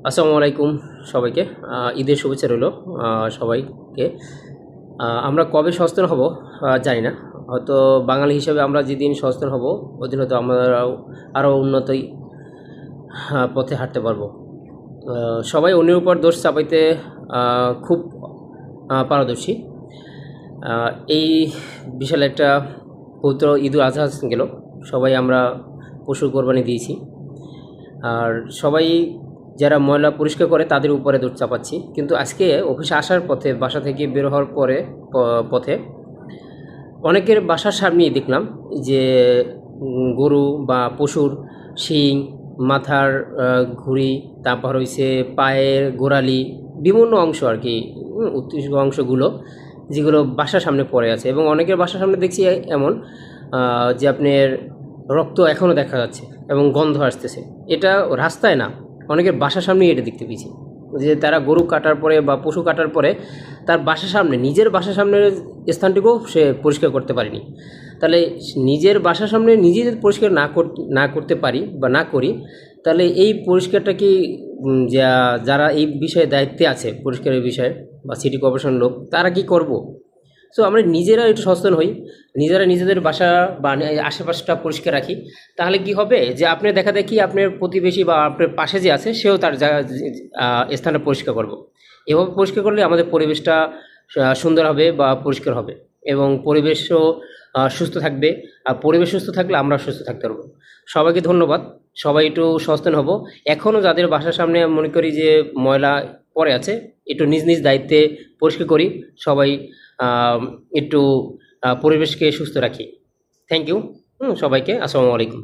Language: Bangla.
আসসালামু আলাইকুম সবাইকে। ঈদের শুভেচ্ছা রইল সবাইকে। আমরা কবে সচেতন হব জানি না। হয়তো বাঙালি হিসেবে আমরা যেদিন সচেতন হব ওইদিন হয়তো আমরাও আরও উন্নতই পথে হাঁটতে পারবো। সবাই অন্যের উপর দোষ চাপাইতে খুব পারদর্শী। এই বিশাল একটা পবিত্র ঈদুল আজহা গেল, সবাই আমরা পশুর কোরবানি দিয়েছি। আর সবাই যারা ময়লা পরিষ্কার করে তাদের উপরে দোষ চাপাচ্ছি, কিন্তু আজকে অফিসে আসার পথে, বাসা থেকে বের হওয়ার পরে পথে অনেকের বাসার সামনেই দেখলাম যে গরু বা পশুর শিং, মাথার ঘুড়ি, তারপর হইছে পায়ের গোড়ালি, বিভিন্ন অংশ আর কি, উৎকৃষ্ট অংশগুলো যেগুলো বাসার সামনে পড়ে আছে। এবং অনেকের বাসার সামনে দেখছি এমন যে আপনার রক্ত এখনও দেখা যাচ্ছে এবং গন্ধ আসতেছে। এটা রাস্তায় না, অনেকের বাসার সামনেই এটা দেখতে পেয়েছি যে তারা গরু কাটার পরে বা পশু কাটার পরে তার বাসার সামনে, নিজের বাসার সামনের স্থানটুকুও সে পরিষ্কার করতে পারেনি। তাহলে নিজের বাসার সামনে নিজে যদি পরিষ্কার না করতে পারি বা না করি, তাহলে এই পরিষ্কারটা কি যারা এই বিষয়ে দায়িত্বে আছে, পরিষ্কারের বিষয়ে, বা সিটি কর্পোরেশন লোক, তারা কি করব? সো আমরা নিজেরা একটু সচেতন হই, নিজেরা নিজেদের বাসা বা আশেপাশটা পরিষ্কার রাখি। তাহলে কি হবে যে আপনার দেখা দেখি আপনার প্রতিবেশী বা আপনার পাশে যে আছে সেও তার স্থানটা পরিষ্কার করব। এভাবে পরিষ্কার করলে আমাদের পরিবেশটা সুন্দর হবে বা পরিষ্কার হবে, এবং পরিবেশও সুস্থ থাকবে। আর পরিবেশ সুস্থ থাকলে আমরা সুস্থ থাকতে পারবো। সবাইকে ধন্যবাদ। সবাই একটু সচেতন হব। এখনও যাদের বাসার সামনে মনে করি যে ময়লা পড়ে আছে, একটু নিজ নিজ দায়িত্বে পরিষ্কার করি। সবাই একটু পরিবেশকে সুস্থ রাখি। থ্যাংক ইউ সবাইকে। আসসালামু আলাইকুম।